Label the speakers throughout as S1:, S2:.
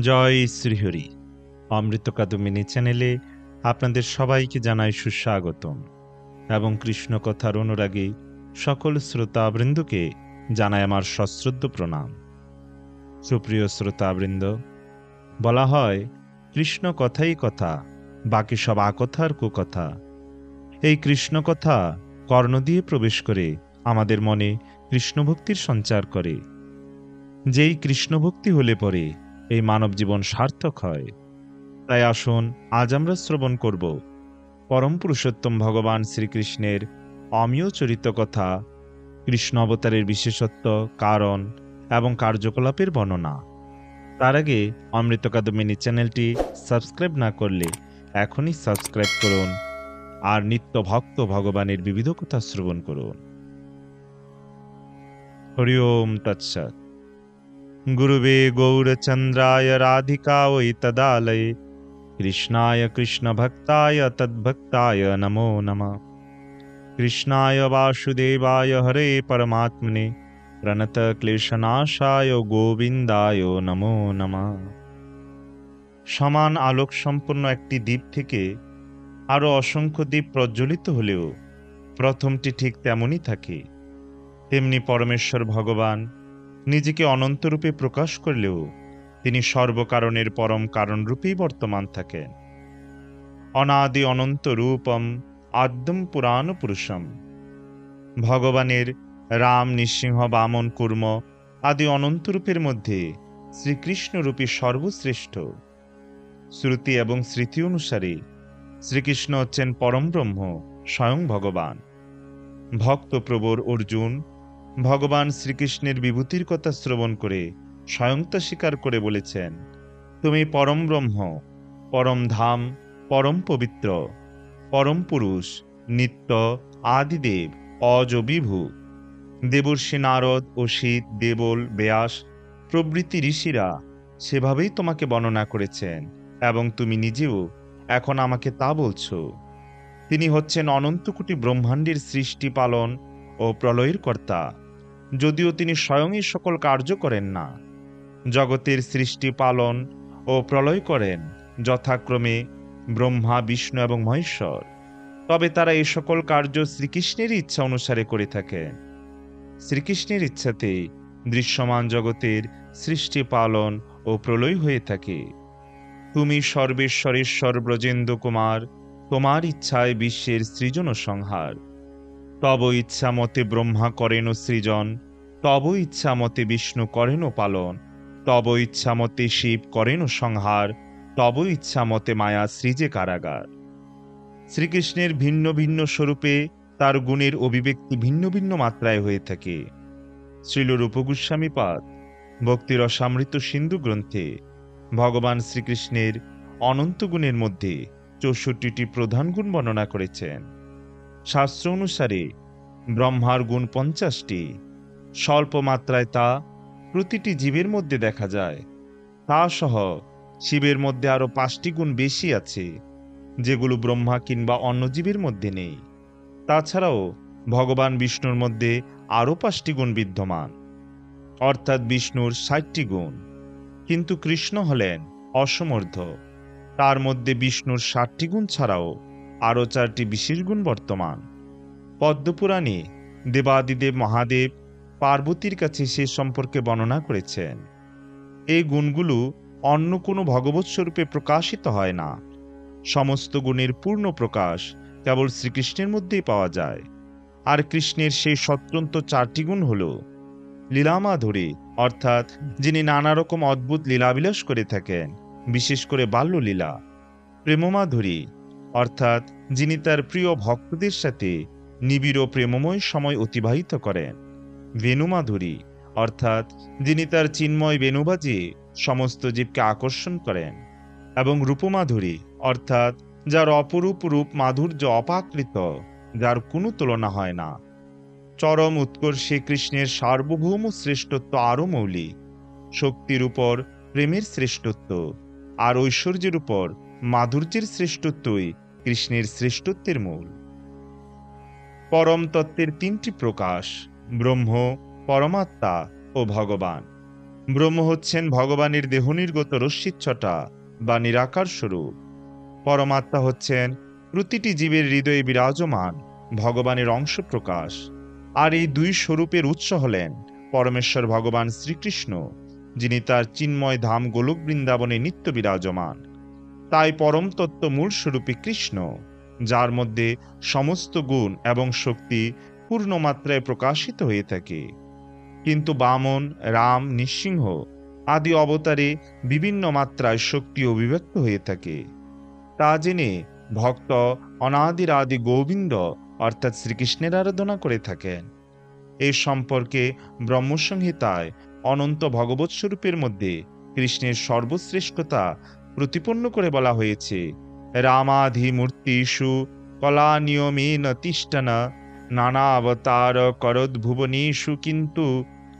S1: জয় শ্রীহরি। অমৃত কাদম্বিনী চ্যানেলে আপনাদের সবাইকে জানাই সুস্বাগতম এবং কৃষ্ণ কথার অনুরাগী সকল শ্রোতাবৃন্দকে জানাই আমার সশ্রদ্ধ প্রণাম। সুপ্রিয় শ্রোতাবৃন্দ, বলা হয় কৃষ্ণ কথাই কথা, বাকি সব আকথার কুকথা। এই কৃষ্ণ কথা কর্ণ দিয়ে প্রবেশ করে আমাদের মনে কৃষ্ণভক্তির সঞ্চার করে। যেই কৃষ্ণভক্তি হলে পরে এই মানব জীবন সার্থক হয়। তাই আসুন আজ আমরা শ্রবণ করব পরম পুরুষোত্তম ভগবান শ্রীকৃষ্ণের অমীয় চরিত কথা, কৃষ্ণ অবতারের বিশেষত্ব, কারণ এবং কার্যকলাপের বর্ণনা। তার আগে অমৃত কাদম্বিনী চ্যানেলটি সাবস্ক্রাইব না করলে এখনই সাবস্ক্রাইব করুন আর নিত্য ভক্ত ভগবানের বিবিধ কথা শ্রবণ করুন। হরি ওম তৎসৎ। গুরুবে গৌরচন্দ্রায় রাধিকাयै তদালয়ে কৃষ্ণায় কৃষ্ণভক্তায় তদ্ভক্তায় নমো নমঃ। কৃষ্ণায় বাসুদেবায় হরে পরমাত্মনে প্রণত ক্লেশনাশায় গোবিন্দায় নমো নমঃ। সমান আলোক সম্পন্ন একটি দ্বীপ থেকে আরও অসংখ্য দ্বীপ প্রজ্বলিত হলেও প্রথমটি ঠিক তেমনই থাকে। তেমনি পরমেশ্বর ভগবান নিজেকে অনন্তরূপে প্রকাশ করলেও তিনি সর্বকারণের পরম কারণরূপেই বর্তমান থাকেন। অনাদি অনন্ত রূপম আদ্যম পুরাণ পুরুষম। ভগবানের রাম, নৃসিংহ, বামন, কুর্ম আদি অনন্ত রূপের মধ্যে শ্রীকৃষ্ণরূপী সর্বশ্রেষ্ঠ। শ্রুতি এবং স্মৃতি অনুসারে শ্রীকৃষ্ণ হচ্ছেন পরম ব্রহ্ম, স্বয়ং ভগবান। ভক্তপ্রবর অর্জুন ভগবান শ্রীকৃষ্ণের বিভূতির কথা শ্রবণ করে স্বয়ংতা স্বীকার করে বলেছেন, তুমি পরম ব্রহ্ম, পরম ধাম, পরম পবিত্র, পরম পুরুষ, নিত্য, আদিদেব, অজ বিভু। দেবর্ষি নারদ, অসিত, দেবল, ব্যাস প্রভৃতি ঋষিরা সেভাবেই তোমাকে বর্ণনা করেছেন এবং তুমি নিজেও এখন আমাকে তা বলছো। তিনি হচ্ছেন অনন্ত কোটি ব্রহ্মাণ্ডের সৃষ্টি, পালন ও প্রলয়ের কর্তা, যদিও তিনি স্বয়ংই সকল কার্য করেন না। জগতের সৃষ্টি, পালন ও প্রলয় করেন যথাক্রমে ব্রহ্মা, বিষ্ণু এবং মহেশ্বর। তবে তারা এই সকল কার্য শ্রীকৃষ্ণের ইচ্ছা অনুসারে করে থাকেন। শ্রীকৃষ্ণের ইচ্ছাতে দৃশ্যমান জগতের সৃষ্টি, পালন ও প্রলয় হয়ে থাকে। তুমি সর্বেশ্বরেশ্বর ব্রজেন্দ্র কুমার, তোমার ইচ্ছায় বিশ্বের সৃজন ও সংহার। তব ইচ্ছা মতে ব্রহ্মা করেন সৃজন, তব ইচ্ছা মতে বিষ্ণু করেন পালন, তব ইচ্ছা মতে শিব করেন সংহার, তব ইচ্ছা মতে মায়া সৃজে কারাগার। শ্রীকৃষ্ণের ভিন্ন ভিন্ন স্বরূপে তার গুণের অভিব্যক্তি ভিন্ন ভিন্ন মাত্রায় হয়ে থাকে। শ্রীল রূপ গোস্বামীপাদ ভক্তিরসামৃত সিন্ধু গ্রন্থে ভগবান শ্রীকৃষ্ণের অনন্ত গুণের মধ্যে ৬৪টি প্রধান গুণ বর্ণনা করেছেন। শাস্ত্র অনুসারে ব্রহ্মার গুণ ৫০টি। স্বল্প মাত্রায় তা প্রতিটি জীবের মধ্যে দেখা যায়। তা সহ শিবের মধ্যে আরও ৫টি গুণ বেশি আছে, যেগুলো ব্রহ্মা কিংবা অন্য জীবের মধ্যে নেই। তাছাড়াও ভগবান বিষ্ণুর মধ্যে আরও ৫টি গুণ বিদ্যমান, অর্থাৎ বিষ্ণুর ৬০টি গুণ। কিন্তু কৃষ্ণ হলেন অসমর্থ। তার মধ্যে বিষ্ণুর ৬০টি গুণ ছাড়াও আরও ৪টি বিশেষ গুণ বর্তমান। পদ্মপুরাণে দেবাদিদেব মহাদেব পার্বতীর কাছে সে সম্পর্কে বর্ণনা করেছেন। এই গুণগুলো অন্য কোনো ভগবৎ স্বরূপে প্রকাশিত হয় না। সমস্ত গুণের পূর্ণ প্রকাশ কেবল শ্রীকৃষ্ণের মধ্যেই পাওয়া যায়। আর কৃষ্ণের সেই স্বতন্ত্র ৪টি গুণ হল লীলামাধুরী, অর্থাৎ যিনি নানা রকম অদ্ভুত লীলাবিলাস করে থাকেন, বিশেষ করে বাল্যলীলা। প্রেমমাধুরী, অর্থাৎ যিনি তার প্রিয় ভক্তদের সাথে নিবিড় প্রেমময় সময় অতিবাহিত করেন। বেণুমাধুরী, অর্থাৎ যিনি তার চিন্ময় বেণু বাজিয়ে সমস্ত জীবকে আকর্ষণ করেন। এবং রূপমাধুরী, অর্থাৎ যার অপরূপ রূপ মাধুর্য অপাকৃত, যার কোনো তুলনা হয় না। চরম উৎকর্ষে কৃষ্ণের সার্বভৌম শ্রেষ্ঠত্ব আরও মৌলিক। শক্তির উপর প্রেমের শ্রেষ্ঠত্ব আর ঐশ্বর্যের উপর মাধুর্যের শ্রেষ্ঠত্বই কৃষ্ণের শ্রেষ্ঠত্বের মূল। পরম তত্ত্বের ৩টি প্রকাশ, ব্রহ্ম, পরমাত্মা ও ভগবান। ব্রহ্ম হচ্ছেন ভগবানের দেহনির্গত রশ্মিচ্ছটা বা নিরাকার স্বরূপ। পরমাত্মা হচ্ছেন প্রতিটি জীবের হৃদয়ে বিরাজমান ভগবানের অংশ প্রকাশ। আর এই দুই স্বরূপের উৎস হলেন পরমেশ্বর ভগবান শ্রীকৃষ্ণ, যিনি তার চিন্ময় ধাম গোলক বৃন্দাবনে নিত্য বিরাজমান। তাই পরম তত্ত্ব মূল স্বরূপী কৃষ্ণ, যার মধ্যে সমস্ত গুণ এবং শক্তি পূর্ণ মাত্রায় প্রকাশিত হয়ে থাকে। কিন্তু বামন, রাম, নৃসিংহ আদি অবতারে বিভিন্ন মাত্রায় শক্তি অভিব্যক্ত হয়ে থাকে। তা জেনে ভক্ত অনাদির আদি গোবিন্দ অর্থাৎ শ্রীকৃষ্ণের আরাধনা করে থাকেন। এই সম্পর্কে ব্রহ্মসংহিতায় অনন্ত ভগবৎ স্বরূপের মধ্যে কৃষ্ণের সর্বশ্রেষ্ঠতা প্রতিপন্ন করে বলা হয়েছে। রামাধি মূর্তিষু কলা নিয়মেন তিষ্ঠন নানা অবতার করদ্ভুবনেষু কিন্তু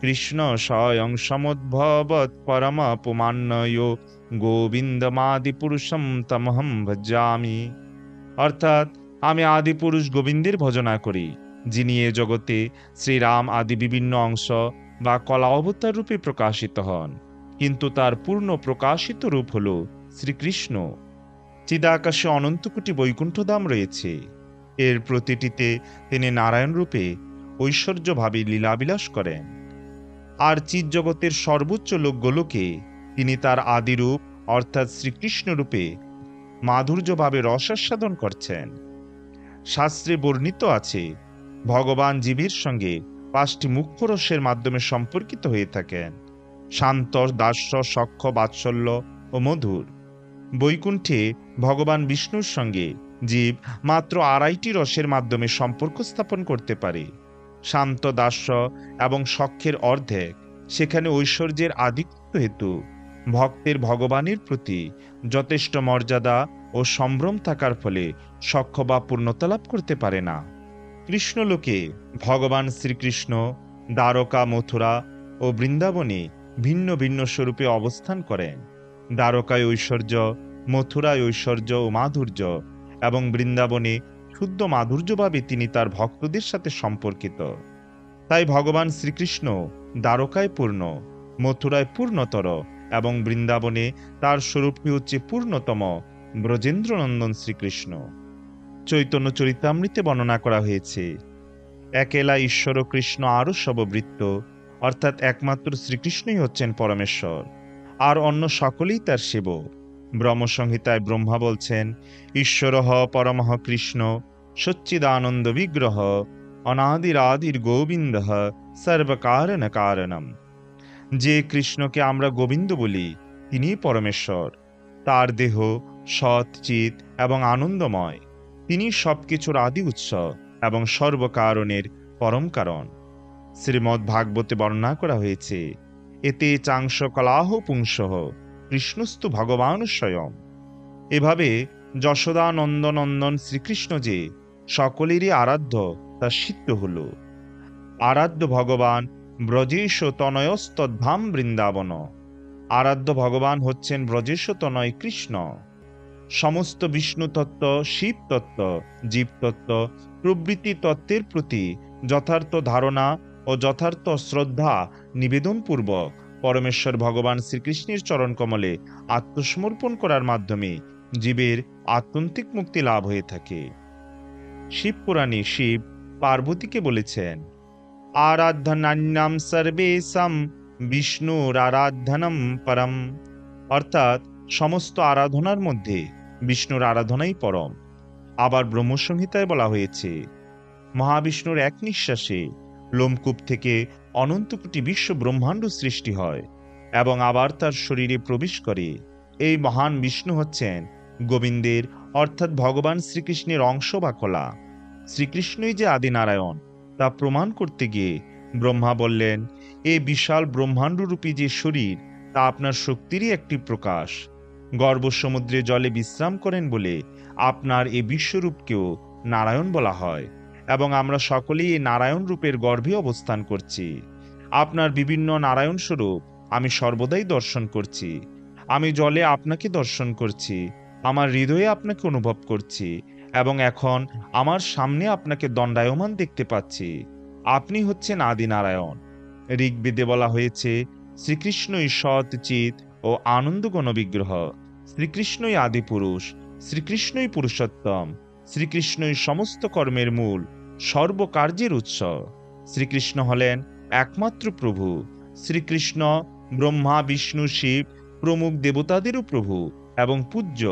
S1: কৃষ্ণ স্বয়ং সমুদ্ভবৎ পরম পুমান্নয় গোবিন্দমাদি পুরুষম তমহম ভজামি। অর্থাৎ আমি আদি পুরুষ গোবিন্দের ভজনা করি, যিনি এ জগতে শ্রীরাম আদি বিভিন্ন অংশ বা কলা অবতার রূপে প্রকাশিত হন, কিন্তু তার পূর্ণ প্রকাশিত রূপ হল শ্রীকৃষ্ণ। চিদাকাশে অনন্ত কোটি বৈকুণ্ঠধাম রয়েছে, এর প্রতিটিতে তিনি নারায়ণ রূপে ঐশ্বর্যভাবে লীলাবিলাস করেন। আর চিৎ জগতের সর্বোচ্চ লোকগুলোকে তিনি তার আদিরূপ অর্থাৎ শ্রীকৃষ্ণ রূপে মাধুর্যভাবে রসাস্বাদন করছেন। শাস্ত্রে বর্ণিত আছে, ভগবান জীবের সঙ্গে 5টি মুখ্য রসের মাধ্যমে সম্পর্কিত হয়ে থাকেন: শান্ত, দাস্য, সখ্য, বাৎসল্য ও মধুর। বৈকুণ্ঠে ভগবান বিষ্ণুর সঙ্গে জীব মাত্র 2টি রসের মাধ্যমে সম্পর্ক স্থাপন করতে পারে: শান্ত, দাস্য এবং সখ্যের অর্ধেক। সেখানে ঐশ্বর্যের আধিক্য হেতু ভক্তের ভগবানের প্রতি যথেষ্ট মর্যাদা ও সম্ভ্রম থাকার ফলে সখ্য বা পূর্ণতা লাভ করতে পারে না। কৃষ্ণলোকে ভগবান শ্রীকৃষ্ণ দ্বারকা, মথুরা ও বৃন্দাবনে ভিন্ন ভিন্ন স্বরূপে অবস্থান করেন। দ্বারকায় ঐশ্বর্য, মথুরায় ঐশ্বর্য ও মাধুর্য এবং বৃন্দাবনে শুদ্ধ মাধুর্যভাবে তিনি তার ভক্তদের সাথে সম্পর্কিত। তাই ভগবান শ্রীকৃষ্ণ দ্বারকায় পূর্ণ, মথুরায় পূর্ণতর এবং বৃন্দাবনে তার স্বরূপটি হচ্ছে পূর্ণতম ব্রজেন্দ্রনন্দন শ্রীকৃষ্ণ। চৈতন্য চরিতামৃতে বর্ণনা করা হয়েছে, একেলা ঈশ্বর কৃষ্ণ আরও সববৃত্ত, অর্থাৎ একমাত্র শ্রীকৃষ্ণই হচ্ছেন পরমেশ্বর, আর অন্য সকলেই তার সেবক। ব্রহ্মসংহিতায় ব্রহ্মা বলছেন, ঈশ্বরঃ পরমঃ কৃষ্ণ সচ্চিদানন্দ বিগ্রহ অনাদিরাদির গোবিন্দঃ সর্বকারণ কারণম। যে কৃষ্ণকে আমরা গোবিন্দ বলি, তিনি পরমেশ্বর। তার দেহ সৎ, চিত এবং আনন্দময়। তিনি সবকিছুর আদি উৎস এবং সর্বকারণের পরম কারণ। শ্রীমদ্ ভাগবতে বর্ণনা করা হয়েছে, এতে চাংশ কলাহ পুংসঃ কৃষ্ণস্তু ভগবান স্বয়ং। এভাবে যশোদানন্দনন্দন শ্রীকৃষ্ণ যে সকলেরই আরাধ্য তা সিদ্ধ হল। আরাধ্য ভগবান ব্রজেশ তনয়স্তদ্ধাম বৃন্দাবন। আরাধ্য ভগবান হচ্ছেন ব্রজেশ তনয় কৃষ্ণ। সমস্ত বিষ্ণু তত্ত্ব, শিব তত্ত্ব, জীবতত্ত্ব প্রভৃতি তত্ত্বের প্রতি যথার্থ ধারণা ও যথার্থ শ্রদ্ধা নিবেদনপূর্বক পরমেশ্বর ভগবান শ্রীকৃষ্ণের চরণকমলে আত্মসমর্পণ করার মাধ্যমে জীবের আত্যন্তিক মুক্তি লাভ হয়ে থাকে। শিবপুরাণে শিব পার্বতীকে বলেছেন, আরাধ্যনান্যাম সর্বেশাম বিষ্ণুর আরাধনম পরম। অর্থাৎ সমস্ত আরাধনার মধ্যে বিষ্ণুর আরাধনাই পরম। আবার ব্রহ্মসংহিতায় বলা হয়েছে, মহাবিষ্ণুর এক নিঃশ্বাসে লোমকূপ থেকে অনন্ত কোটি বিশ্ব ব্রহ্মাণ্ড সৃষ্টি হয় এবং আবার তার শরীরে প্রবেশ করে। এই মহান বিষ্ণু হচ্ছেন গোবিন্দের অর্থাৎ ভগবান শ্রীকৃষ্ণের অংশ বা কলা। শ্রীকৃষ্ণই যে আদি নারায়ণ তা প্রমাণ করতে গিয়ে ব্রহ্মা বললেন, এই বিশাল ব্রহ্মাণ্ডরূপী যে শরীর তা আপনার শক্তিরই একটি প্রকাশ। গর্ভসমুদ্রে জলে বিশ্রাম করেন বলে আপনার এই বিশ্বরূপকেও নারায়ণ বলা হয় এবং আমরা সকলেই এই নারায়ণ রূপের গর্ভে অবস্থান করছি। আপনার বিভিন্ন নারায়ণ স্বরূপ আমি সর্বদাই দর্শন করছি। আমি জলে আপনাকে দর্শন করছি, আমার হৃদয়ে আপনাকে অনুভব করছি এবং এখন আমার সামনে আপনাকে দণ্ডায়মান দেখতে পাচ্ছি। আপনি হচ্ছেন আদি নারায়ণ। ঋগ্বেদে বলা হয়েছে, শ্রীকৃষ্ণই সৎ চিত ও আনন্দগণ বিগ্রহ, শ্রীকৃষ্ণই আদি পুরুষ, শ্রীকৃষ্ণই পুরুষোত্তম, শ্রীকৃষ্ণই সমস্ত কর্মের মূল, সর্বকার্যের উৎস। শ্রীকৃষ্ণ হলেন একমাত্র প্রভু। শ্রীকৃষ্ণ ব্রহ্মা বিষ্ণু শিব প্রমুখ দেবতাদেরও প্রভু এবং পূজ্য।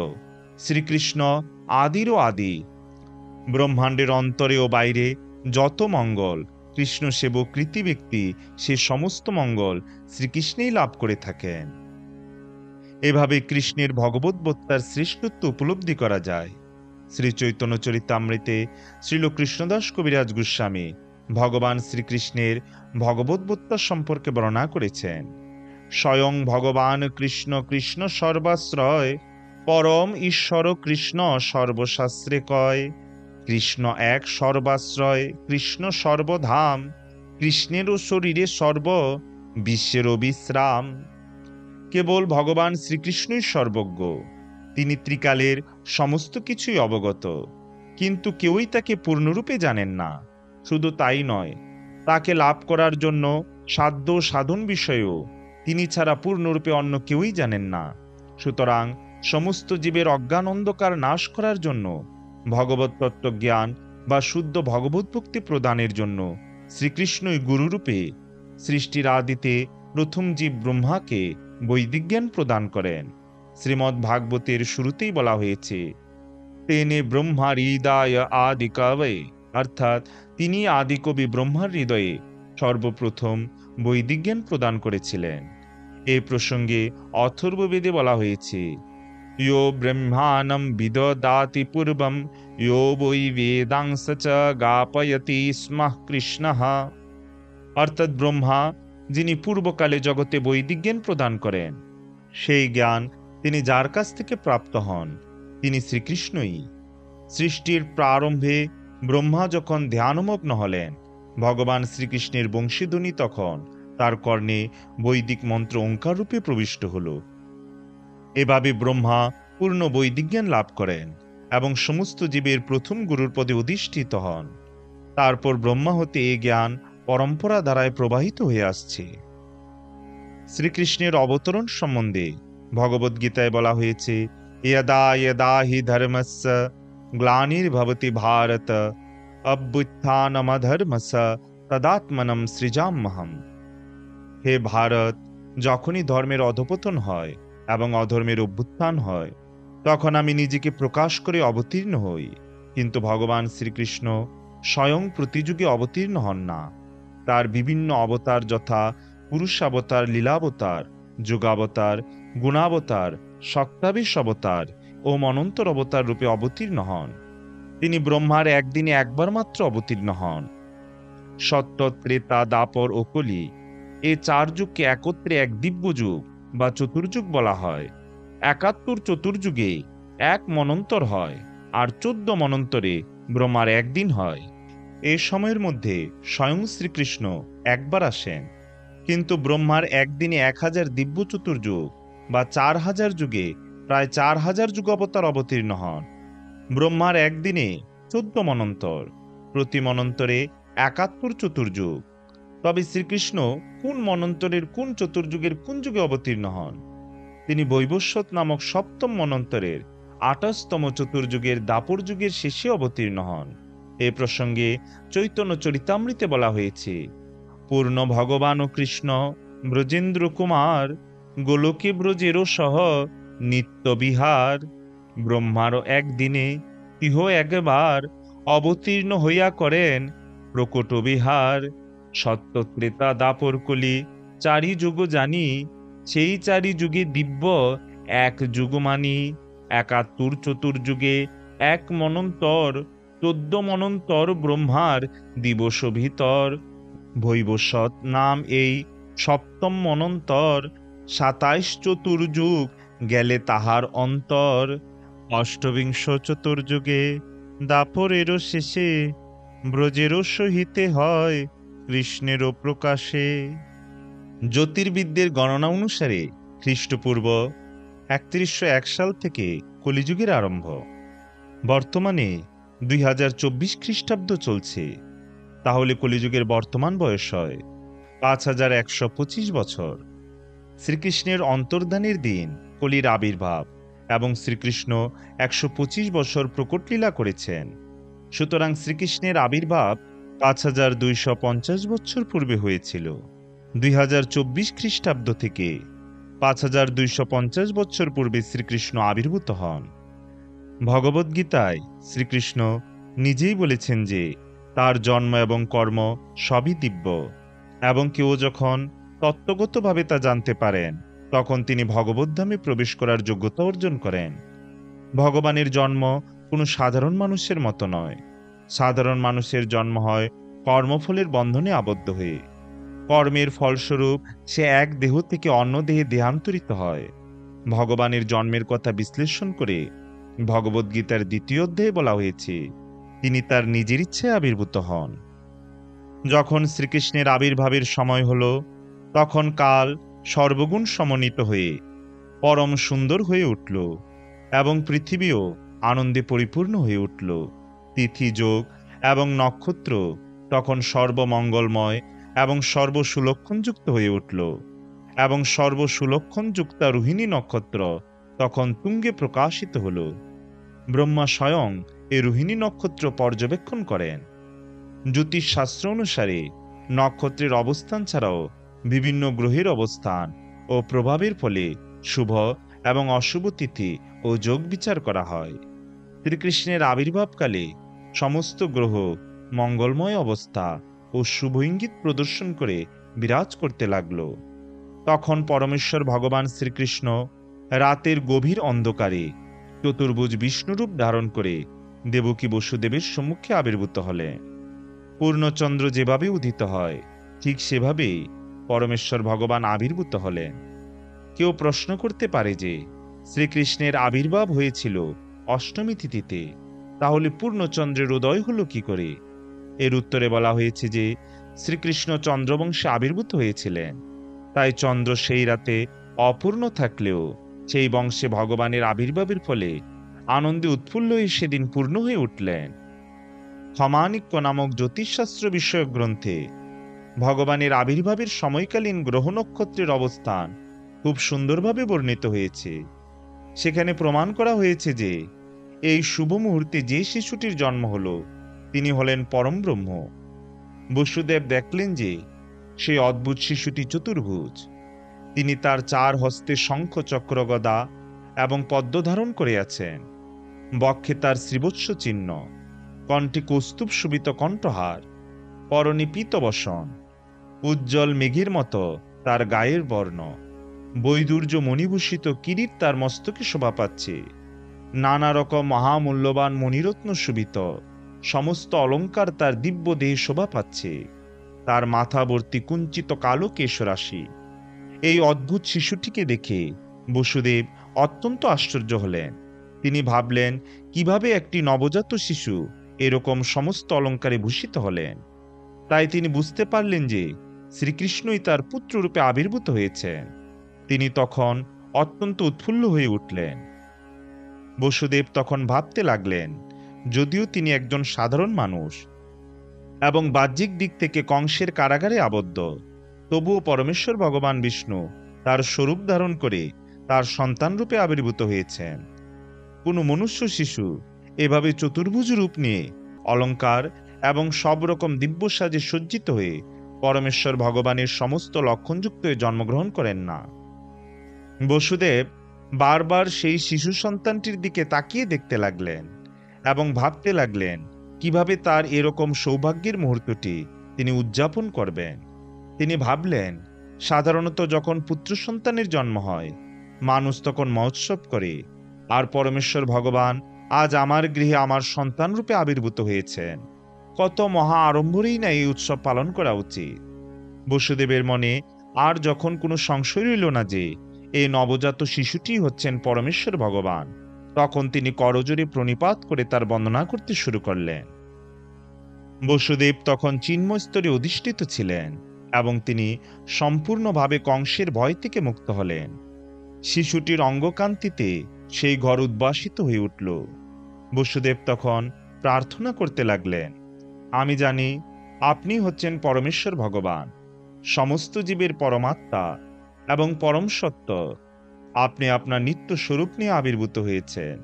S1: শ্রীকৃষ্ণ আদিরও আদি। ব্রহ্মাণ্ডের অন্তরে ও বাইরে যত মঙ্গল কৃষ্ণ সেবক কৃতি ব্যক্তি সে সমস্ত মঙ্গল শ্রীকৃষ্ণেই লাভ করে থাকেন। এভাবে কৃষ্ণের ভগবদ্বত্তার শ্রেষ্ঠত্ব উপলব্ধি করা যায়। শ্রী চৈতন্য চরিতামৃতে শ্রীল কৃষ্ণদাস কবিরাজ গোস্বামী ভগবান শ্রীকৃষ্ণের ভগবদ্বত্তা সম্পর্কে বর্ণনা করেছেন। স্বয়ং ভগবান কৃষ্ণ কৃষ্ণ সর্বাশ্রয়, পরম ঈশ্বর কৃষ্ণ সর্বশাস্ত্রে কয়। কৃষ্ণ এক সর্বাশ্রয়, কৃষ্ণ সর্বধাম, কৃষ্ণেরও শরীরে সর্ব বিশ্বেরও বিশ্রাম। কেবল ভগবান শ্রীকৃষ্ণই সর্বজ্ঞ। তিনি ত্রিকালের সমস্ত কিছুই অবগত, কিন্তু কেউই তাকে পূর্ণরূপে জানেন না। শুধু তাই নয়, তাকে লাভ করার জন্য সাধ্য সাধন বিষয়েও তিনি ছাড়া পূর্ণরূপে অন্য কেউই জানেন না। সুতরাং সমস্ত জীবের অজ্ঞান অন্ধকার নাশ করার জন্য, ভগবত তত্ত্বজ্ঞান বা শুদ্ধ ভগবত ভক্তি প্রদানের জন্য শ্রীকৃষ্ণই গুরুরূপে সৃষ্টির আদিতে প্রথম জীব ব্রহ্মাকে বৈদিক জ্ঞান প্রদান করেন। শ্রীমদ্ ভাগবতের শুরুতেই বলা হয়েছে, তেনে ব্রহ্মার হৃদয় আদি কবে, অর্থাৎ তিনি আদিকবি ব্রহ্মার হৃদয়ে সর্বপ্রথম বৈদিক জ্ঞান প্রদান করেছিলেন। এ প্রসঙ্গে অথর্ববেদে বলা হয়েছে, ইয়ো ব্রহ্মাণম বিদদাতি পূর্বম ইয়ো বৈ বেদাংশ চ গাপয়তি স্মঃ কৃষ্ণঃ, অর্থাৎ ব্রহ্মা যিনি পূর্বকালে জগতে বৈদিক জ্ঞান প্রদান করেন, সেই জ্ঞান তিনি যার কাছ থেকে প্রাপ্ত হন তিনি শ্রীকৃষ্ণই। সৃষ্টির প্রারম্ভে ব্রহ্মা যখন ধ্যানমগ্ন হলেন, ভগবান শ্রীকৃষ্ণের বংশীধ্বনি তখন তার কর্ণে বৈদিক মন্ত্র ওঙ্কার রূপে প্রবিষ্ট হল। এভাবে ব্রহ্মা পূর্ণ বৈদিক জ্ঞান লাভ করেন এবং সমস্ত জীবের প্রথম গুরুর পদে অধিষ্ঠিত হন। তারপর ব্রহ্মা হতে এ জ্ঞান পরম্পরা দ্বারায় প্রবাহিত হয়ে আসছে। শ্রীকৃষ্ণের অবতরণ সম্বন্ধে ভগবদ্গীতায় বলা হয়েছে, यदा यदा हि धर्मस्य ग्लानिर्भवति भारत अभ्युत्थानमधर्मस्य तदात्मनं सृजाम्यहम्। হে ভারত, যখনই ধর্মের অধপতন হয় এবং অধর্মের অভ্যুত্থান হয়, তখন আমি নিজেকে প্রকাশ করে অবতীর্ণ হই। কিন্তু ভগবান শ্রীকৃষ্ণ স্বয়ং প্রতিযুগে অবতীর্ণ হন না। তার বিভিন্ন অবতার যথা পুরুষাবতার, লীলাবতার, যুগাবতার, গুণাবতার, শক্তাবেশ অবতার ও মনন্তর অবতার রূপে অবতীর্ণ হন। তিনি ব্রহ্মার একদিনে একবার মাত্র অবতীর্ণ হন। সত্য, ত্রেতা, দাপর ও কলি এ চার যুগকে একত্রে এক দিব্য যুগ বা চতুর্যুগ বলা হয়। ৭১ চতুর্যুগে এক মনন্তর হয়, আর ১৪ মনন্তরে ব্রহ্মার একদিন হয়। এ সময়ের মধ্যে স্বয়ং শ্রীকৃষ্ণ একবার আসেন, কিন্তু ব্রহ্মার একদিনে ১,০০০ দিব্য চতুর্যুগ বা ৪,০০০ যুগে প্রায় ৪,০০০ যুগাবতার অবতীর্ণ হন। ব্রহ্মার একদিনে ১৪ মনন্তর, প্রতি মনন্তরে ৭১ চতুর্যুগ। তবে শ্রীকৃষ্ণ কোন মনন্তরের কোন চতুর্যুগের কোন যুগে অবতীর্ণ হন? তিনি বৈবস্বত নামক সপ্তম মনন্তরের ২৮তম চতুর্যুগের দাপর যুগের শেষে অবতীর্ণ হন। এ প্রসঙ্গে চৈতন্য চরিতামৃতে বলা হয়েছে, পূর্ণ ভগবান ও কৃষ্ণ ব্রজেন্দ্র কুমার গোলকে ব্রজেরও সহ নিত্য বিহার। ব্রহ্মারও একদিনে ইহ একবার অবতীর্ণ হইয়া করেন প্রকট বিহার। সত্য, ত্রেতা, দাপর, কলি চারি যুগ জানি, সেই চারি যুগে দিব্য এক যুগ মানি। ৭১ চতুর্যুগে এক মনন্তর, ১৪ মনন্তর ব্রহ্মার দিবস ভিতর। বৈবস্বত নাম এই সপ্তম মনন্তর, ২৭ চতুর্যুগ গেলে তাহার অন্তর। অষ্টবিংশ চতুর্যুগে দাপরেরও শেষে ব্রজেরও সহিতে হয় কৃষ্ণেরও প্রকাশে। জ্যোতির্বিদদের গণনা অনুসারে খ্রিস্টপূর্ব ৩১০১ সাল থেকে কলিযুগের আরম্ভ। বর্তমানে ২০২৪ খ্রিস্টাব্দ চলছে। তাহলে কলিযুগের বর্তমান বয়স হয় ৫,১২৫ বছর। শ্রীকৃষ্ণের অন্তর্ধানের দিন কলির আবির্ভাব, এবং শ্রীকৃষ্ণ 125 বছর প্রকটলীলা করেছেন। সুতরাং শ্রীকৃষ্ণের আবির্ভাব 5250 বছর পূর্বে হয়েছিল। 2024 খ্রিস্টাব্দ থেকে 5250 বছর পূর্বে শ্রীকৃষ্ণ আবির্ভূত হন। ভগবদ্গীতায় শ্রীকৃষ্ণ নিজেই বলেছেন যে তার জন্ম এবং কর্ম সবই দিব্য, এবং কেউ যখন তত্ত্বগতভাবে তা জানতে পারেন তখন তিনি ভগবদ্ধামে প্রবেশ করার যোগ্যতা অর্জন করেন। ভগবানের জন্ম কোনো সাধারণ মানুষের মতো নয়। সাধারণ মানুষের জন্ম হয় কর্মফলের বন্ধনে আবদ্ধ হয়ে। কর্মের ফলস্বরূপ সে এক দেহ থেকে অন্য দেহে দেহান্তরিত হয়। ভগবানের জন্মের কথা বিশ্লেষণ করে ভগবদ্গীতার 2য় অধ্যায়ে বলা হয়েছে তিনি তার নিজের ইচ্ছায় আবির্ভূত হন। যখন শ্রীকৃষ্ণের আবির্ভাবের সময় হল, তখন কাল সর্বগুণ সমন্বিত হয়ে পরম সুন্দর হয়ে উঠল, এবং পৃথিবীও আনন্দে পরিপূর্ণ হয়ে উঠল। তিথি, যোগ এবং নক্ষত্র তখন সর্বমঙ্গলময় এবং সর্বসুলক্ষণযুক্ত হয়ে উঠল, এবং সর্বসুলক্ষণযুক্তা রোহিণী নক্ষত্র তখন তুঙ্গে প্রকাশিত হল। ব্রহ্মা স্বয়ং এই রোহিণী নক্ষত্র পর্যবেক্ষণ করেন। জ্যোতিষশাস্ত্র অনুসারে নক্ষত্রের অবস্থান ছাড়াও বিভিন্ন গ্রহের অবস্থান ও প্রভাবের ফলে শুভ এবং অশুভ তিথি ও যোগ বিচার করা হয়। শ্রীকৃষ্ণের আবির্ভাবকালে সমস্ত গ্রহ মঙ্গলময় অবস্থা ও শুভ ইঙ্গিত প্রদর্শন করে বিরাজ করতে লাগল। তখন পরমেশ্বর ভগবান শ্রীকৃষ্ণ রাতের গভীর অন্ধকারে চতুর্ভুজ বিষ্ণুরূপ ধারণ করে দেবকী বসুদেবের সম্মুখে আবির্ভূত হলেন। পূর্ণচন্দ্র যেভাবে উদিত হয় ঠিক সেভাবেই পরমেশ্বর ভগবান আবির্ভূত হলেন। কেউ প্রশ্ন করতে পারে যে শ্রীকৃষ্ণের আবির্ভাব হয়েছিল অষ্টমী তিথিতে, তাহলে পূর্ণচন্দ্রের উদয় হলো কি করে? এর উত্তরে বলা হয়েছে যে শ্রীকৃষ্ণ চন্দ্রবংশে আবির্ভূত হয়েছিলেন, তাই চন্দ্র সেই রাতে অপূর্ণ থাকলেও সেই বংশে ভগবানের আবির্ভাবের ফলে আনন্দে উৎফুল্ল হয়ে সেদিন পূর্ণ হয়ে উঠলেন। ক্ষমানিক্য নামক জ্যোতিষশাস্ত্র বিষয়ক গ্রন্থে ভগবানের আবির্ভাবের সময়কালীন গ্রহ নক্ষত্রের অবস্থান খুব সুন্দরভাবে বর্ণিত হয়েছে। সেখানে প্রমাণ করা হয়েছে যে এই শুভ মুহূর্তে যে শিশুটির জন্ম হল তিনি হলেন পরম ব্রহ্ম। বসুদেব দেখলেন যে সেই অদ্ভুত শিশুটি চতুর্ভুজ। তিনি তার 4 হস্তে শঙ্খ, চক্র, গদা এবং পদ্ম ধারণ করে আছেন। বক্ষে তার শ্রীবৎস চিহ্ন, কণ্ঠে কৌস্তুভ শোভিত কণ্ঠহার, পরনে পীতবসন, উজ্জ্বল মেঘের মতো তার গায়ের বর্ণ, বৈদুর্য মণিভূষিত কিরীট তার মস্তকে শোভা পাচ্ছে, নানা রকম মহামূল্যবান মণিরত্ন শোভিত সমস্ত অলঙ্কার তার দিব্য দেহে শোভা পাচ্ছে, তার মাথাবর্তী কুঞ্চিত কালো কেশরাশি। এই অদ্ভুত শিশুটিকে দেখে বসুদেব অত্যন্ত আশ্চর্য হলেন। তিনি ভাবলেন কিভাবে একটি নবজাত শিশু এরকম সমস্ত অলঙ্কারে ভূষিত হলেন। তাই তিনি বুঝতে পারলেন যে শ্রীকৃষ্ণই তার পুত্ররূপে আবির্ভূত হয়েছেন। তিনি তখন অত্যন্ত উৎফুল্ল হয়ে উঠলেন। বসুদেব তখন ভাবতে লাগলেন, যদিও তিনি একজন সাধারণ মানুষ এবং বাহ্যিক দিক থেকে কংসের কারাগারে আবদ্ধ, তবুও পরমেশ্বর ভগবান বিষ্ণু তার স্বরূপ ধারণ করে তার সন্তান রূপে আবির্ভূত হয়েছেন। কোনো মনুষ্য শিশু এভাবে চতুর্ভুজ রূপ নিয়ে অলঙ্কার এবং সব রকম দিব্য সাজে সজ্জিত হয়ে পরমেশ্বর ভগবানের সমস্ত লক্ষণযুক্ত হয়ে জন্মগ্রহণ করেন না। বসুদেব বারবার সেই শিশু সন্তানটির দিকে তাকিয়ে দেখতে লাগলেন এবং ভাবতে লাগলেন কিভাবে তার এরকম সৌভাগ্যের মুহূর্তটি তিনি উদযাপন করবেন। তিনি ভাবলেন, সাধারণত যখন পুত্র সন্তানের জন্ম হয় মানুষ তখন মহোৎসব করে, আর পরমেশ্বর ভগবান আজ আমার গৃহে আমার সন্তান রূপে আবির্ভূত হয়েছেন, কত মহা আড়ম্বরেই না এই উৎসব পালন করা উচিত। বসুদেবের মনে আর যখন কোনো সংশয় রইল না যে এই নবজাত শিশুটি হচ্ছেন পরমেশ্বর ভগবান, তখন তিনি করজোড়ে প্রণিপাত করে তার বন্দনা করতে শুরু করলেন। বসুদেব তখন চিন্ময় স্তরে অধিষ্ঠিত ছিলেন এবং তিনি সম্পূর্ণভাবে কংসের ভয় থেকে মুক্ত হলেন। শিশুটির অঙ্গকান্তিতে সেই ঘর উদ্ভাসিত হয়ে উঠল। বসুদেব তখন প্রার্থনা করতে লাগলেন, আমি জানি আপনি হচ্ছেন পরমেশ্বর ভগবান, সমস্ত জীবের পরমাত্মা, এবং পরম সত্য। আপনি আপনার নিত্য স্বরূপ নিয়ে আবির্ভূত হয়েছেন,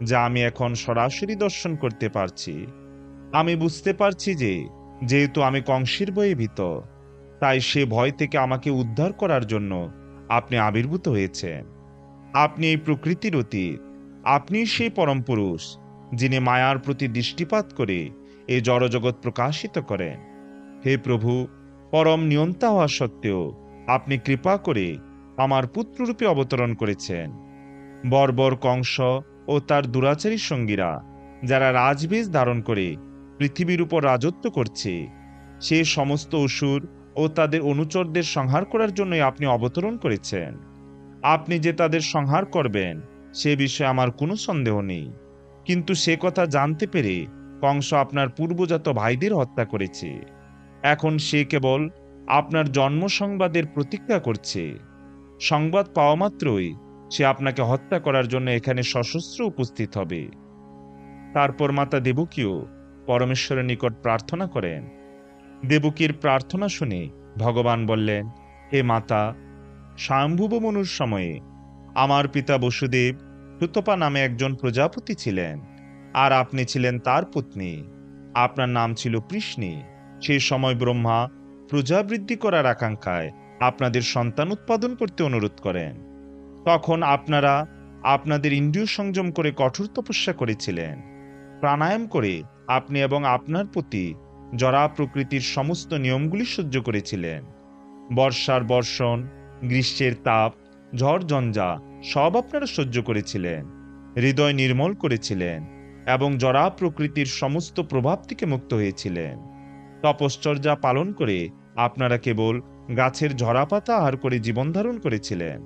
S1: যা আমি এখন সরাসরি দর্শন করতে পারছি। আমি বুঝতে পারছি যে যেহেতু আমি কংসের বয়ে ভীত, তাই সে ভয় থেকে আমাকে উদ্ধার করার জন্য আপনি আবির্ভূত হয়েছেন। আপনি এই প্রকৃতির অতীত। আপনি সেই পরম পুরুষ যিনি মায়ার প্রতি দৃষ্টিপাত করে এই জড়জগৎ প্রকাশিত করেন। হে প্রভু, পরম নিয়ন্তা হওয়া সত্ত্বেও আপনি কৃপা করে আমার পুত্ররূপে অবতরণ করেছেন। বর্বর কংস ও তার দুরাচারী সঙ্গীরা, যারা রাজবেশ ধারণ করে পৃথিবীর উপর রাজত্ব করছে, সে সমস্ত অসুর ও তাদের অনুচরদের সংহার করার জন্যই আপনি অবতরণ করেছেন। আপনি যে তাদের সংহার করবেন সে বিষয়ে আমার কোনো সন্দেহ নেই, কিন্তু সে কথা জানতে পেরে কংস আপনার পূর্বজাত ভাইদের হত্যা করেছে। এখন সে কেবল আপনার জন্ম সংবাদের প্রতীক্ষা করছে। সংবাদ পাওয়া মাত্রই সে আপনাকে হত্যা করার জন্য এখানে সশস্ত্র উপস্থিত হবে। তারপর মাতা দেবকীও পরমেশ্বরের নিকট প্রার্থনা করেন। দেবকীর প্রার্থনা শুনে ভগবান বললেন, হে মাতা, স্বয়ম্ভুব মনুর সময়ে আমার পিতা বসুদেব সুতপা নামে একজন প্রজাপতি ছিলেন, আর আপনি ছিলেন তার পত্নী। আপনার নাম ছিল কৃষ্ণী। সেই সময় ব্রহ্মা প্রজাবৃদ্ধি করার আকাঙ্ক্ষায় আপনাদের সন্তান উৎপাদন করতে অনুরোধ করেন। তখন আপনারা আপনাদের ইন্দ্রিয় সংযম করে কঠোর তপস্যা করেছিলেন। প্রাণায়াম করে আপনি এবং আপনার প্রতি জরা প্রকৃতির সমস্ত নিয়মগুলি সহ্য করেছিলেন। বর্ষার বর্ষণ, গ্রীষ্মের তাপ, ঝড় ঝঞ্ঝা সব আপনারা সহ্য করেছিলেন। হৃদয় নির্মল করেছিলেন এবং জরা প্রকৃতির সমস্ত প্রভাব থেকে মুক্ত হয়েছিলেন। তপশ্চর্যা পালন করে আপনারা কেবল গাছের ঝরা পাতা আহার করে জীবন ধারণ করেছিলেন।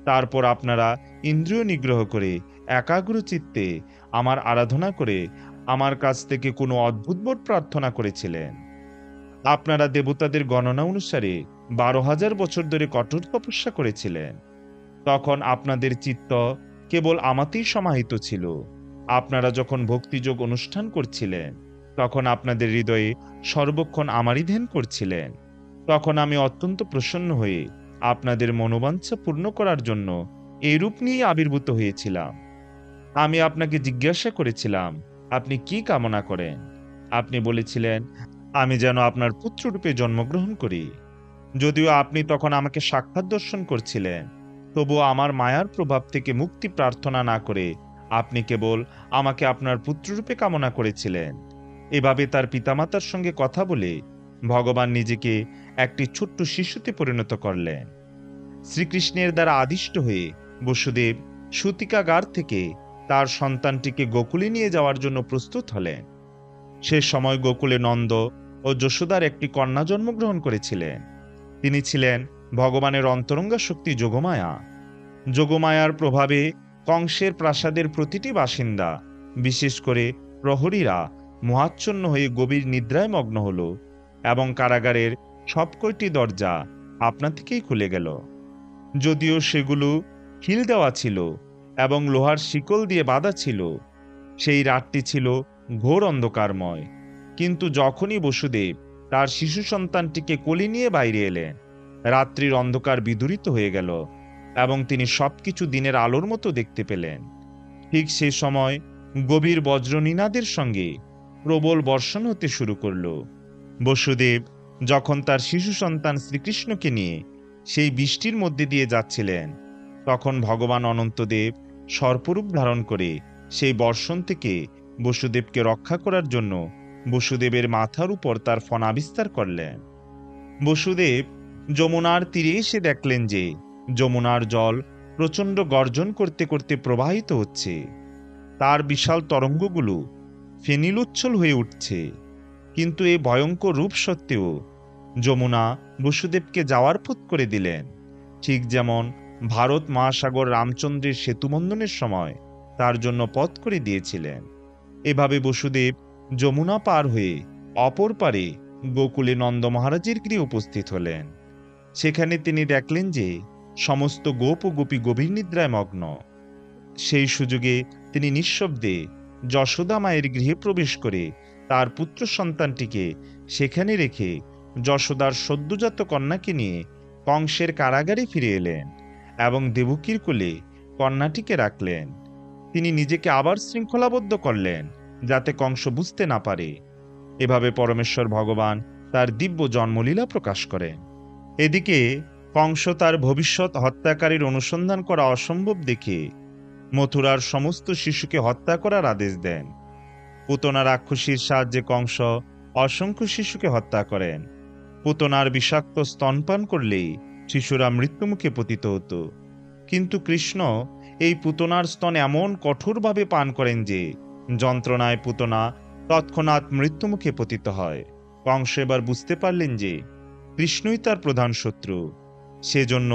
S1: তারপর আপনারা ইন্দ্রিয় নিগ্রহ করে একাগ্র চিত্তে আমার আরাধনা করে আমার কাছ থেকে কোনো অদ্ভুতবোধ প্রার্থনা করেছিলেন। আপনারা দেবতাদের গণনা অনুসারে 12,000 বছর ধরে কঠোর তপস্যা করেছিলেন। তখন আপনাদের চিত্ত কেবল আমাতেই সমাহিত ছিল। আপনারা যখন ভক্তিযোগ অনুষ্ঠান করছিলেন, তখন আপনাদের হৃদয়ে সর্বক্ষণ আমারই ধ্যান করছিলেন। তখন আমি অত্যন্ত প্রসন্ন হয়ে আপনাদের মনোবাঞ্ছা পূর্ণ করার জন্য এই রূপ নিয়ে আবির্ভূত হয়েছিলাম। আমি আপনাকে জিজ্ঞাসা করেছিলাম, আপনি কি কামনা করেন? আপনি বলেছিলেন, আমি যেন আপনার পুত্ররূপে জন্মগ্রহণ করি। যদিও আপনি তখন আমাকে সাক্ষাৎ দর্শন করছিলেন, তবুও আমার মায়ার প্রভাব থেকে মুক্তি প্রার্থনা না করে আপনি কেবল আমাকে আপনার পুত্ররূপে কামনা করেছিলেন। এভাবে তার পিতামাতার সঙ্গে কথা বলে ভগবান নিজেকে একটি ছোট্ট শিশুতে পরিণত করলেন। শ্রীকৃষ্ণের দ্বারা আদিষ্ট হয়ে বসুদেব সূতিকাগার থেকে তার সন্তানটিকে গোকুলে নিয়ে যাওয়ার জন্য প্রস্তুত হলেন। সে সময় গোকুলে নন্দ ও যশোদার একটি কন্যা জন্মগ্রহণ করেছিলেন। তিনি ছিলেন ভগবানের অন্তরঙ্গা শক্তি যোগমায়া। যোগমায়ার প্রভাবে কংসের প্রাসাদের প্রতিটি বাসিন্দা, বিশেষ করে প্রহরীরা, মোহাচ্ছন্ন হয়ে গভীর নিদ্রায় মগ্ন হল এবং কারাগারের সব কয়টি দরজা আপনা থেকেই খুলে গেল। যদিও সেগুলো খিল দেওয়া ছিল এবং লোহার শিকল দিয়ে বাঁধা ছিল, সেই রাতটি ছিল ঘোর অন্ধকারময়। কিন্তু যখনই বসুদেব তার শিশু সন্তানটিকে কোলে নিয়ে বাইরে এলেন, রাত্রির অন্ধকার বিদূরিত হয়ে গেল এবং তিনি সবকিছু দিনের আলোর মতো দেখতে পেলেন। ঠিক সে সময় গভীর বজ্রনিনাদের সঙ্গে প্রবল বর্ষণ হতে শুরু করল। বসুদেব যখন তার শিশু সন্তান শ্রীকৃষ্ণকে নিয়ে সেই বৃষ্টির মধ্যে দিয়ে যাচ্ছিলেন, তখন ভগবান অনন্তদেব সর্পরূপ ধারণ করে সেই বর্ষণ থেকে বসুদেবকে রক্ষা করার জন্য বসুদেবের মাথার উপর তার ফণা বিস্তার করলেন। বসুদেব যমুনার তীরে এসে দেখলেন যে যমুনার জল প্রচণ্ড গর্জন করতে করতে প্রবাহিত হচ্ছে। তার বিশাল তরঙ্গগুলো ফেনিলোচ্ছল হয়ে উঠছে। কিন্তু এই ভয়ঙ্কর রূপ সত্ত্বেও যমুনা বসুদেবকে যাওয়ার পথ করে দিলেন, ঠিক যেমন ভারত মহাসাগর রামচন্দ্রের সেতুবন্ধনের সময় তার জন্য পথ করে দিয়েছিলেন। এভাবে বসুদেব যমুনা পার হয়ে অপর পারে গোকুলে নন্দ মহারাজের গৃহে উপস্থিত হলেন। সেখানে তিনি দেখলেন যে সমস্ত গোপ ও গোপী গভীর নিদ্রায় মগ্ন। সেই সুযোগে তিনি নিঃশব্দে যশোদা মায়ের গৃহে প্রবেশ করে তার পুত্র সন্তানটিকে সেখানে রেখে যশোদার সদ্যজাত কন্যাকে নিয়ে কংসের কারাগারে ফিরে এলেন এবং দেবকীর কোলে কন্যাটিকে রাখলেন। তিনি নিজেকে আবার শৃঙ্খলাবদ্ধ করলেন যাতে কংস বুঝতে না পারে। এভাবে পরমেশ্বর ভগবান তার দিব্য জন্মলীলা প্রকাশ করেন। এদিকে কংস তার ভবিষ্যৎ হত্যাকারীর অনুসন্ধান করা অসম্ভব দেখে মথুরার সমস্ত শিশুকে হত্যা করার আদেশ দেন। পুতনা রাক্ষসীর সাহায্যে কংস অসংখ্য শিশুকে হত্যা করেন। পুতনার বিষাক্ত স্তনপান করলেই শিশুরা মৃত্যুমুখে পতিত হতো। কিন্তু কৃষ্ণ এই পুতনার স্তন এমন কঠোরভাবে পান করেন যে যন্ত্রণায় পুতনা তৎক্ষণাৎ মৃত্যুমুখে পতিত হয়। কংস এবার বুঝতে পারলেন যে কৃষ্ণই তার প্রধান শত্রু। সেজন্য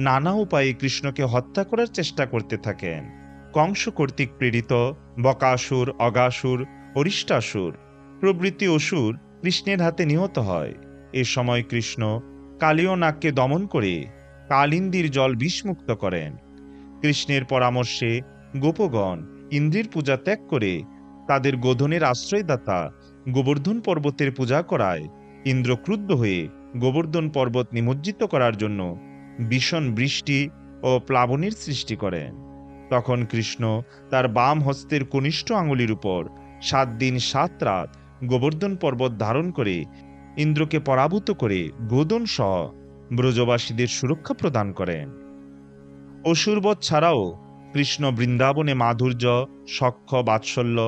S1: নানা উপায়ে কৃষ্ণকে হত্যা করার চেষ্টা করতে থাকেন। কংস কর্তৃক প্রেরিত বকাসুর, অগাসুর, অরিষ্টাসুর প্রভৃতি অসুর কৃষ্ণের হাতে নিহত হয়। এ সময় কৃষ্ণ কালীয় নাগকে দমন করে কালিন্দীর জল বিষমুক্ত করেন। কৃষ্ণের পরামর্শে গোপগণ ইন্দ্রের পূজা ত্যাগ করে তাদের গোধনের আশ্রয়দাতা গোবর্ধন পর্বতের পূজা করায় ইন্দ্র ক্রুদ্ধ হয়ে গোবর্ধন পর্বত নিমজ্জিত করার জন্য ভীষণ বৃষ্টি ও প্লাবনের সৃষ্টি করেন। তখন কৃষ্ণ তার বাম হস্তের কনিষ্ঠ আঙুলির উপর 7 দিন 7 রাত গোবর্ধন পর্বত ধারণ করে ইন্দ্রকে পরাভূত করে গোধন সহ ব্রজবাসীদের সুরক্ষা প্রদান করেন। অসুরবধ ছাড়াও কৃষ্ণ বৃন্দাবনে মাধুর্য, সখ্য, বাৎসল্য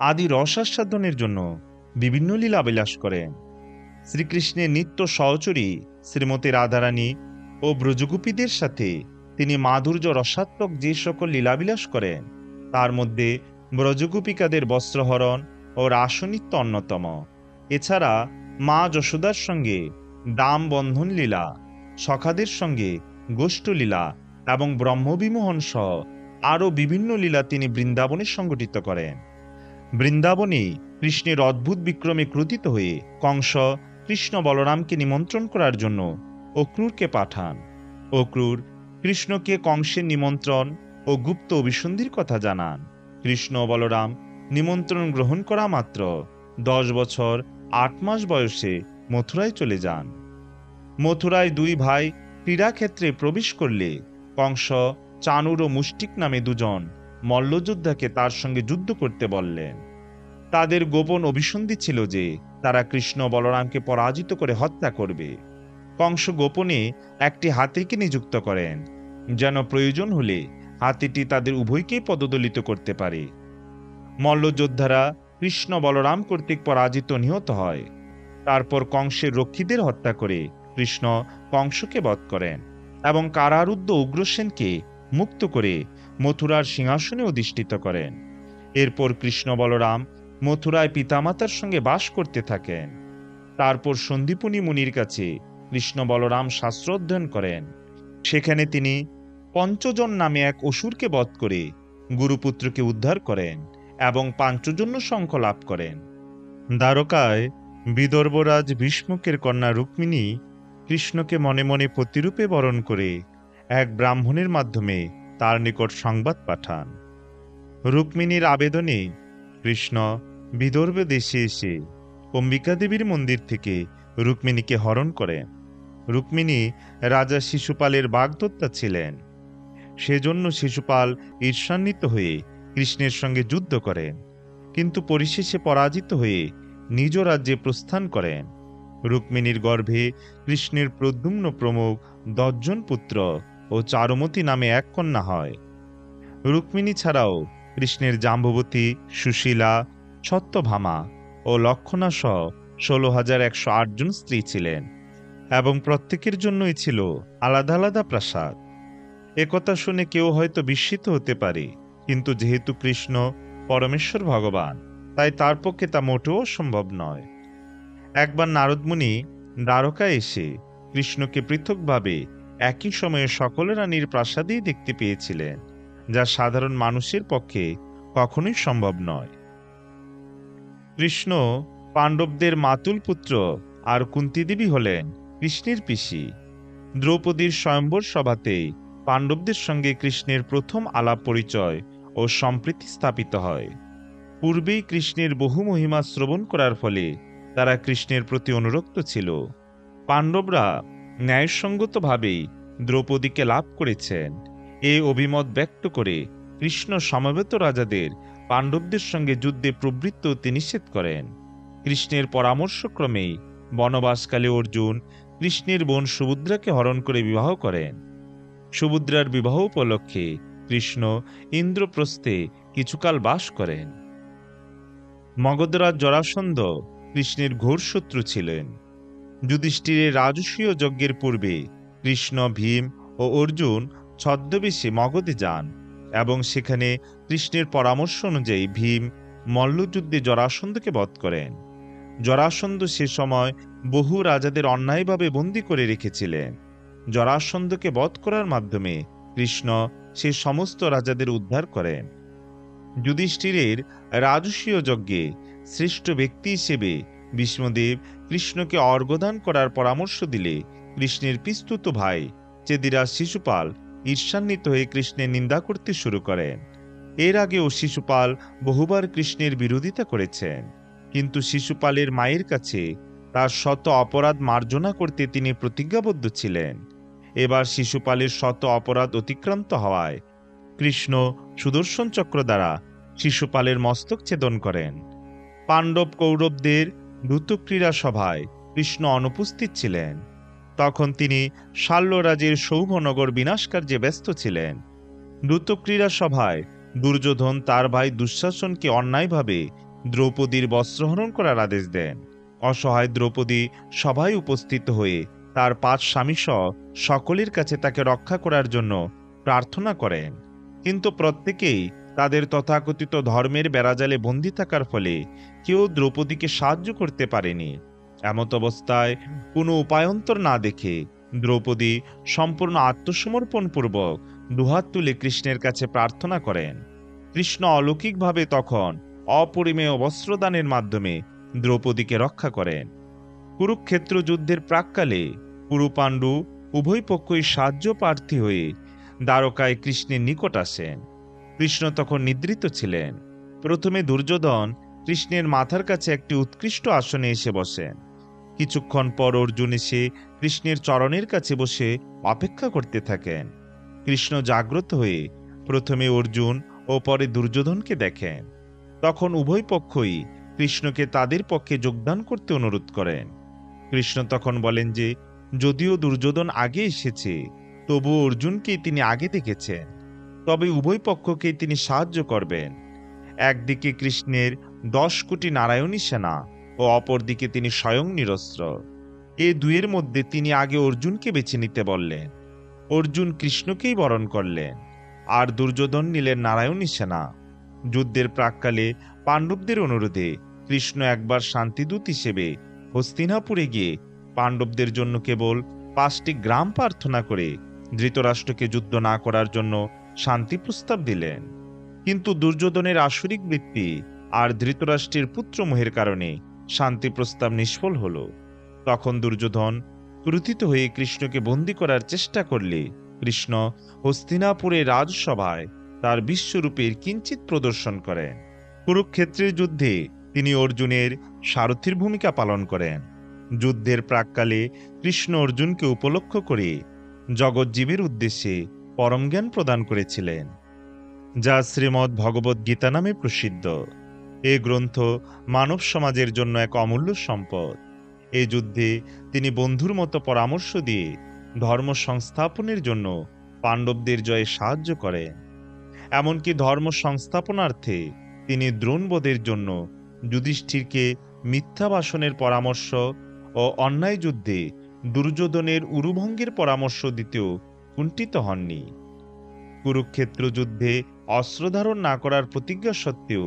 S1: আদি রসাস্বাদনের জন্য বিভিন্ন লীলাবিলাস করেন। শ্রীকৃষ্ণের নিত্য সহচরী শ্রীমতী রাধারানী ও ব্রজগোপীদের সাথে তিনি মাধুর্য রসাত্মক যে সকল লীলাবিলাস করেন তার মধ্যে ব্রজগোপিকাদের বস্ত্রহরণ ও রাসনৃত্য অন্যতম। এছাড়া মা যশোদার সঙ্গে দাম বন্ধন লীলা, সখাদের সঙ্গে গোষ্ঠ লীলা এবং ব্রহ্মবিমোহন সহ আরও বিভিন্ন লীলা তিনি বৃন্দাবনে সংগঠিত করেন। বৃন্দাবনে কৃষ্ণের অদ্ভুত বিক্রমে ক্রোধিত হয়ে কংস কৃষ্ণ বলরামকে নিমন্ত্রণ করার জন্য অক্রূরকে পাঠান। অক্রূর কৃষ্ণকে কংসের নিমন্ত্রণ ও গুপ্ত অভিসন্ধির কথা জানান। কৃষ্ণ ও বলরাম নিমন্ত্রণ গ্রহণ করা মাত্র 10 বছর 8 মাস বয়সে মথুরায় চলে যান। মথুরায় 2 ভাই ক্রীড়াক্ষেত্রে প্রবেশ করলে কংস চানুর ও মুষ্টিক নামে 2 জন মল্লযোদ্ধাকে তার সঙ্গে যুদ্ধ করতে বললেন। তাদের গোপন অভিসন্ধি ছিল যে তারা কৃষ্ণ বলরামকে পরাজিত করে হত্যা করবে। কংস গোপনে একটি হাতিকে নিযুক্ত করেন যেন প্রয়োজন হলে হাতিটি তাদের উভয়কেই পদদলিত করতে পারে। মল্লযোদ্ধারা কৃষ্ণ বলরাম কর্তৃক পরাজিত নিহত হয়। তারপর কংসের রক্ষীদের হত্যা করে কৃষ্ণ কংসকে বধ করেন এবং কারারুদ্ধ উগ্রসেনকে মুক্ত করে মথুরার সিংহাসনে অধিষ্ঠিত করেন। এরপর কৃষ্ণ বলরাম মথুরায় পিতামাতার সঙ্গে বাস করতে থাকেন। তারপর সন্দীপনী মুনির কাছে কৃষ্ণ বলরাম শাস্ত্র অধ্যয়ন করেন। সেখানে তিনি পঞ্চজন নামে এক অসুরকে বধ করে গুরুপুত্রকে উদ্ধার করেন এবং পাঞ্চজন্য শঙ্খ লাভ করেন। দ্বারকায় বিদর্ভরাজ ভীষ্মকের কন্যা রুক্মিণী কৃষ্ণকে মনে মনে প্রতিরূপে বরণ করে এক ব্রাহ্মণের মাধ্যমে তার নিকট সংবাদ পাঠান। রুক্মিণীর আবেদনে কৃষ্ণ বিদর্ভ দেশে এসে অম্বিকা দেবীর মন্দির থেকে রুক্মিণীকে হরণ করেন। রুক্মিণী রাজা শিশুপালের বাগদত্তা ছিলেন। সেজন্য শিশুপাল ঈর্ষান্বিত হয়ে কৃষ্ণের সঙ্গে যুদ্ধ করেন, কিন্তু পরিশেষে পরাজিত হয়ে নিজ রাজ্যে প্রস্থান করেন। রুক্মিণীর গর্ভে কৃষ্ণের প্রদ্যুম্ন প্রমুখ 10 জন পুত্র ও চারুমতি নামে এক কন্যা হয়। রুক্মিণী ছাড়াও কৃষ্ণের জাম্ববতী, সুশীলা, সত্যভামা ও লক্ষণা সহ 16,108 জন স্ত্রী ছিলেন এবং প্রত্যেকের জন্যই ছিল আলাদা আলাদা প্রাসাদ। একথা শুনে কেউ হয়তো বিস্মিত হতে পারে, কিন্তু যেহেতু কৃষ্ণ পরমেশ্বর ভগবান তাই তার পক্ষে তা মোটেও সম্ভব নয়। একবার নারদমুনি দ্বারকায় এসে কৃষ্ণকে পৃথকভাবে একই সময়ে সকল রানীর প্রাসাদেই দেখতে পেয়েছিলেন, যা সাধারণ মানুষের পক্ষে কখনোই সম্ভব নয়। কৃষ্ণ পাণ্ডবদের মাতুল পুত্র আর কুন্তী দেবী হলেন কৃষ্ণের পিসি। দ্রৌপদীর স্বয়ম্বর সভাতে পাণ্ডবদের সঙ্গে কৃষ্ণের প্রথম আলাপ পরিচয় ও সম্প্রীতি স্থাপিত হয়। পূর্বেই কৃষ্ণের বহু মহিমা শ্রবণ করার ফলে তারা কৃষ্ণের প্রতি অনুরক্ত ছিল। পাণ্ডবরা ন্যায়সঙ্গতভাবেই দ্রৌপদীকে লাভ করেছেন, এ অভিমত ব্যক্ত করে কৃষ্ণ সমবেত রাজাদের পাণ্ডবদের সঙ্গে যুদ্ধে প্রবৃত্ত হতে নিষেধ করেন। কৃষ্ণের পরামর্শক্রমেই বনবাসকালে অর্জুন কৃষ্ণের বোন সুভদ্রাকে হরণ করে বিবাহ করেন। সুভদ্রার বিবাহ উপলক্ষে কৃষ্ণ ইন্দ্রপ্রস্থে কিছুকাল বাস করেন। মগধরাজ জরাসন্ধ কৃষ্ণের ঘোর শত্রু ছিলেন। যুধিষ্ঠিরের রাজসূয় যজ্ঞের পূর্বে কৃষ্ণ, ভীম ও অর্জুন ছদ্মবেশে মগধে যান এবং সেখানে কৃষ্ণের পরামর্শ অনুযায়ী ভীম মল্লযুদ্ধে জরাসন্ধকে বধ করেন। জরাসন্ধ সে সময় বহু রাজাদের অন্যায়ভাবে বন্দী করে রেখেছিলেন। জরাসন্ধকে বধ করার মাধ্যমে কৃষ্ণ সে সমস্ত রাজাদের উদ্ধার করেন। যুধিষ্ঠিরের রাজসূয় যজ্ঞে শ্রেষ্ঠ ব্যক্তি হিসেবে ভীষ্মদেব কৃষ্ণকে অর্ঘ্যদান করার পরামর্শ দিলে কৃষ্ণের পিস্তুত ভাই চেদিরাজ শিশুপাল ঈর্ষান্বিত হয়ে কৃষ্ণের নিন্দা করতে শুরু করেন। এর আগেও শিশুপাল বহুবার কৃষ্ণের বিরোধিতা করেছেন, কিন্তু শিশুপালের মায়ের কাছে তার শত অপরাধ মার্জনা করতে তিনি প্রতিজ্ঞাবদ্ধ ছিলেন। এবার শিশুপালের শত অপরাধ অতিক্রান্ত হওয়ায় কৃষ্ণ সুদর্শন চক্র দ্বারা শিশুপালের মস্তক ছেদন করেন। পাণ্ডব কৌরবদের দ্রুতক্রীড়া সভায় কৃষ্ণ অনুপস্থিত ছিলেন। তখন তিনি শাল্যরাজের সৌভনগর বিনাশকার্যে ব্যস্ত ছিলেন। দ্রুতক্রীড়া সভায় দুর্যোধন তার ভাই দুঃশাসনকে অন্যায়ভাবে দ্রৌপদীর বস্ত্রহরণ করার আদেশ দেন। অসহায় দ্রৌপদী সভায় উপস্থিত হয়ে তার 5 স্বামীসহ সকলের কাছে তাকে রক্ষা করার জন্য প্রার্থনা করেন, কিন্তু প্রত্যেকেই তাদের তথাকথিত ধর্মের বেড়াজালে বন্দী থাকার ফলে কেউ দ্রৌপদীকে সাহায্য করতে পারেনি। এমত অবস্থায় কোনো উপায়ন্তর না দেখে দ্রৌপদী সম্পূর্ণ আত্মসমর্পণ পূর্বক দুহাত তুলে কৃষ্ণের কাছে প্রার্থনা করেন। কৃষ্ণ অলৌকিকভাবে তখন অপরিমেয় বস্ত্রদানের মাধ্যমে দ্রৌপদীকে রক্ষা করেন। কুরুক্ষেত্র যুদ্ধের প্রাক্কালে কুরু পাণ্ডু উভয় পক্ষই সাহায্য প্রার্থী হয়ে দ্বারকায় কৃষ্ণের নিকট আসেন। কৃষ্ণ তখন নিদ্রিত ছিলেন। প্রথমে দুর্যোধন কৃষ্ণের মাথার কাছে একটি উৎকৃষ্ট আসনে এসে বসেন। কিছুক্ষণ পর অর্জুন এসে কৃষ্ণের চরণের কাছে বসে অপেক্ষা করতে থাকেন। কৃষ্ণ জাগ্রত হয়ে প্রথমে অর্জুন ও পরে দুর্যোধনকে দেখেন। তখন উভয় পক্ষই কৃষ্ণকে তাদের পক্ষে যোগদান করতে অনুরোধ করেন। কৃষ্ণ তখন বলেন যে যদিও দুর্যোধন আগে এসেছে, তবুও অর্জুনকেই তিনি আগে দেখেছেন, তবে উভয় পক্ষকেই তিনি সাহায্য করবেন। একদিকে কৃষ্ণের 10 কোটি নারায়ণী সেনা ও অপরদিকে তিনি স্বয়ং নিরস্ত্র। এই দুয়ের মধ্যে তিনি আগে অর্জুনকে বেছে নিতে বললেন। অর্জুন কৃষ্ণকেই বরণ করলেন, আর দুর্যোধন নিলেন নারায়ণী সেনা। যুদ্ধের প্রাক্কালে পাণ্ডবদের অনুরোধে কৃষ্ণ একবার শান্তিদূত হিসেবে হস্তিনাপুরে গিয়ে পাণ্ডবদের জন্য কেবল 5টি গ্রাম প্রার্থনা করে ধৃতরাষ্ট্রকে যুদ্ধ না করার জন্য শান্তি প্রস্তাব দিলেন। কিন্তু দুর্যোধনের আসরিক বৃত্তি আর ধৃতরাষ্ট্রের পুত্রমোহের কারণে শান্তি প্রস্তাব নিষ্ফল হল। তখন দুর্যোধন ক্রুধিত হয়ে কৃষ্ণকে বন্দী করার চেষ্টা করলে কৃষ্ণ হস্তিনাপুরের রাজসভায় তার বিশ্বরূপের কিঞ্চিত প্রদর্শন করেন। কুরুক্ষেত্রের যুদ্ধে তিনি অর্জুনের সারথীর ভূমিকা পালন করেন। যুদ্ধের প্রাক্কালে কৃষ্ণ অর্জুনকে উপলক্ষ করে জগজ্জীবের উদ্দেশ্যে পরম জ্ঞান প্রদান করেছিলেন, যা শ্রীমদ্ ভগবদ্ গীতা নামে প্রসিদ্ধ। এ গ্রন্থ মানব সমাজের জন্য এক অমূল্য সম্পদ। এই যুদ্ধে তিনি বন্ধুর মতো পরামর্শ দিয়ে ধর্ম সংস্থাপনের জন্য পাণ্ডবদের জয়ে সাহায্য করেন। এমনকি ধর্ম সংস্থাপনার্থে তিনি দ্রোণবধের জন্য যুধিষ্ঠিরকে মিথ্যা ভাষণের পরামর্শ ও অন্যায় যুদ্ধে দুর্যোধনের উরুভঙ্গের পরামর্শ দিতেও কুণ্ঠিত হননি। কুরুক্ষেত্র যুদ্ধে অস্ত্রধারণ না করার প্রতিজ্ঞা সত্ত্বেও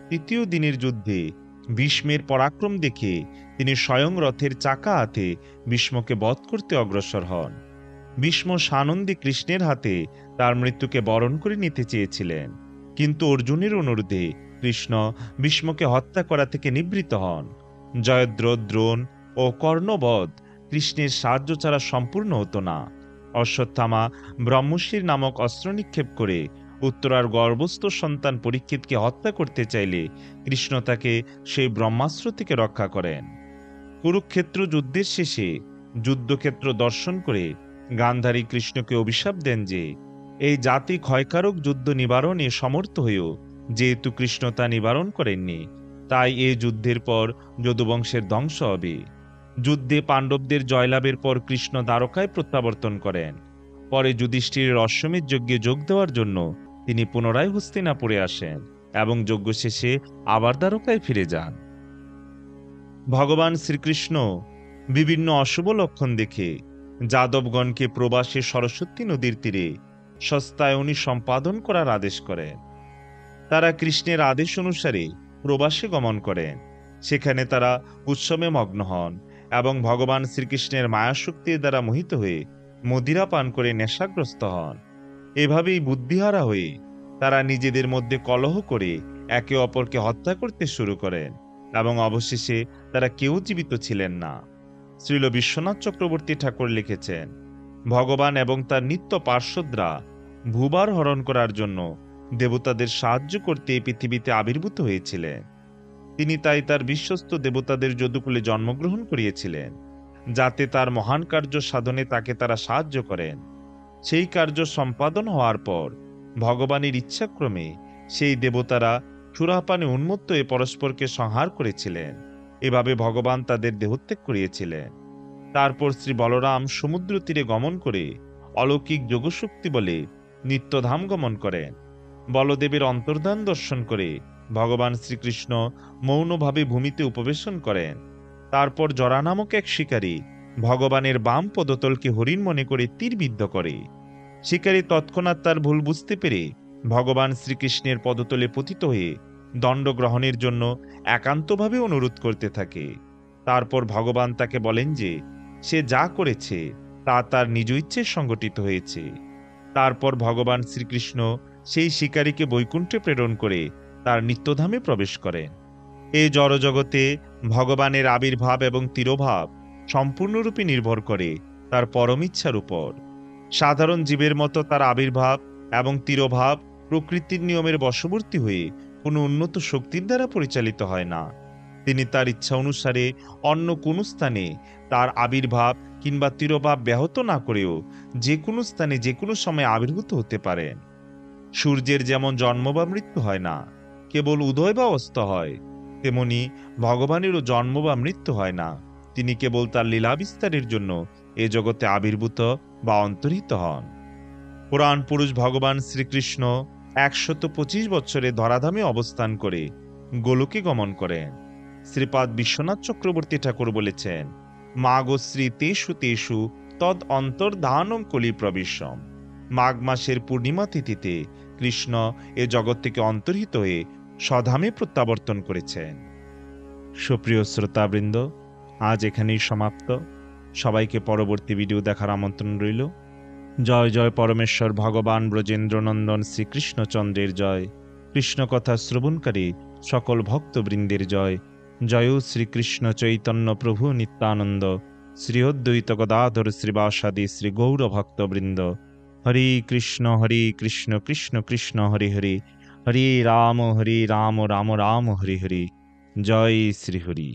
S1: তৃতীয় দিনের যুদ্ধে ভীষ্মের পরাক্রম দেখে তিনি স্বয়ং রথের চাকা হাতে ভীষ্মকে বধ করতে অগ্রসর হন। ভীষ্ম সানন্দে কৃষ্ণের হাতে তার মৃত্যুকে বরণ করে নিতে চেয়েছিলেন, কিন্তু অর্জুনের অনুরোধে কৃষ্ণ ভীষ্মকে হত্যা করা থেকে নিবৃত্ত হন। জয়দ্রথ, দ্রোণ ও কর্ণবধ কৃষ্ণের সাহায্য ছাড়া সম্পূর্ণ হতো না। অশ্বত্থামা ব্রহ্মশির নামক অস্ত্র নিক্ষেপ করে উত্তরার গর্ভস্থ সন্তান পরীক্ষিতকে হত্যা করতে চাইলে কৃষ্ণ তাকে সেই ব্রহ্মাস্ত্র থেকে রক্ষা করেন। কুরুক্ষেত্র যুদ্ধের শেষে যুদ্ধক্ষেত্র দর্শন করে গান্ধারী কৃষ্ণকে অভিশাপ দেন যে এই জাতি ক্ষয়কারক যুদ্ধ নিবারণে সমর্থ হয়েও যেহেতু কৃষ্ণ তা নিবারণ করেননি, তাই এই যুদ্ধের পর যদুবংশের ধ্বংস হবে। যুদ্ধে পাণ্ডবদের জয়লাভের পর কৃষ্ণ দ্বারকায় প্রত্যাবর্তন করেন। পরে যুধিষ্ঠিরের অশ্বমেধ যজ্ঞে যোগ দেওয়ার জন্য তিনি পুনরায় হস্তিনাপুরে আসেন এবং যজ্ঞ শেষে আবার দ্বারকায় ফিরে যান। ভগবান শ্রীকৃষ্ণ বিভিন্ন অশুভ লক্ষণ দেখে যাদবগণকে প্রবাসে সরস্বতী নদীর তীরে সস্তায়নী সম্পাদন করার আদেশ করেন। তারা কৃষ্ণের আদেশ অনুসারে প্রবাসে গমন করেন। সেখানে তারা উৎসবে মগ্ন হন এবং ভগবান শ্রীকৃষ্ণের মায়াশক্তির দ্বারা মোহিত হয়ে মদিরা পান করে নেশাগ্রস্ত হন। এভাবেই বুদ্ধিহারা হয়ে তারা নিজেদের মধ্যে কলহ করে একে অপরকে হত্যা করতে শুরু করেন এবং অবশেষে তারা কেউ জীবিত ছিলেন না। শ্রীল বিশ্বনাথ চক্রবর্তী ঠাকুর লিখেছেন, ভগবান এবং তার নিত্য পার্শ্বদরা ভূভার হরণ করার জন্য দেবতাদের সাহায্য করতে এই পৃথিবীতে আবির্ভূত হয়েছিলেন। তিনি তাই তার বিশ্বস্ত দেবতাদের যদুকুলে জন্মগ্রহণ করিয়েছিলেন, যাতে তার মহান কার্য সাধনে তাকে তারা সাহায্য করেন। সেই কার্য সম্পাদন হওয়ার পর ভগবানের ইচ্ছাক্রমে সেই দেবতারা সুরাপানে উন্মত্ত হয়ে পরস্পরকে সংহার করেছিলেন। এভাবে ভগবান তাদের দেহত্যাগ করিয়েছিলেন। তারপর শ্রী বলরাম সমুদ্র তীরে গমন করে অলৌকিক যোগশক্তি বলে নিত্যধাম গমন করেন। বলদেবের অন্তর্ধান দর্শন করে ভগবান শ্রীকৃষ্ণ মৌনভাবে ভূমিতে উপবেশন করেন। তারপর জরা নামক এক শিকারী ভগবানের বাম পদতলকে হরিণ মনে করে তীরবিদ্ধ করে। শিকারী তৎক্ষণাৎ তার ভুল বুঝতে পেরে ভগবান শ্রীকৃষ্ণের পদতলে পতিত হয়ে দণ্ড গ্রহণের জন্য একান্তভাবে অনুরোধ করতে থাকে। তারপর ভগবান তাকে বলেন যে সে যা করেছে তা তার নিজ ইচ্ছে সংগঠিত হয়েছে। তারপর ভগবান শ্রীকৃষ্ণ সেই শিকারীকে বৈকুণ্ঠে প্রেরণ করে তার নিত্যধামে প্রবেশ করেন। এই জড়জগতে ভগবানের আবির্ভাব এবং তিরোভাব সম্পূর্ণরূপে নির্ভর করে তার পরমিচ্ছার উপর। সাধারণ জীবের মতো তার আবির্ভাব এবং তিরোভাব প্রকৃতির নিয়মের বশবর্তী হয়ে কোনো উন্নত শক্তির দ্বারা পরিচালিত হয় না। তিনি তার ইচ্ছা অনুসারে অন্য কোনো স্থানে তার আবির্ভাব কিংবা তিরোভাব ব্যাহত না করেও যে কোনো স্থানে যে কোনো সময় আবির্ভূত হতে পারেন। সূর্যের যেমন জন্ম বা মৃত্যু হয় না, কেবল উদয় বা অস্ত হয়, তেমনি ভগবানেরও জন্ম বা মৃত্যু হয় না। তিনি কেবল তার লীলা বিস্তারের জন্য এ জগতে আবির্ভূত বা অন্তর্হিত হন। পুরাণ পুরুষ ভগবান শ্রীকৃষ্ণ 125 বছরে ধরাধামে অবস্থান করে গোলকে গমন করেন। শ্রীপাদ বিশ্বনাথ চক্রবর্তী ঠাকুর বলেছেন, মাগশ্রী তেষু তেষু তদ অন্তর্ধানং কলি প্রবিশ্যম। মাঘ মাসের পূর্ণিমা তিথিতে কৃষ্ণ এ জগৎ থেকে অন্তর্হিত হয়ে স্বধামে প্রত্যাবর্তন করেছেন। সুপ্রিয় শ্রোতাবৃন্দ, আজ এখানেই সমাপ্ত। সবাইকে পরবর্তী ভিডিও দেখার আমন্ত্রণ রইল। জয় জয় পরমেশ্বর ভগবান ব্রজেন্দ্রনন্দন শ্রীকৃষ্ণচন্দ্রের জয়। কৃষ্ণ কথা শ্রবণকারী সকল ভক্তবৃন্দের জয়। জয় শ্রীকৃষ্ণ চৈতন্য প্রভু নিত্যানন্দ, শ্রী অদ্বৈত গদাধর শ্রীবাসাদি শ্রী গৌর ভক্তবৃন্দ। হরে কৃষ্ণ কৃষ্ণ কৃষ্ণ হরে হরে, হরে রাম রাম রাম হরে হরে। জয় শ্রী হরি।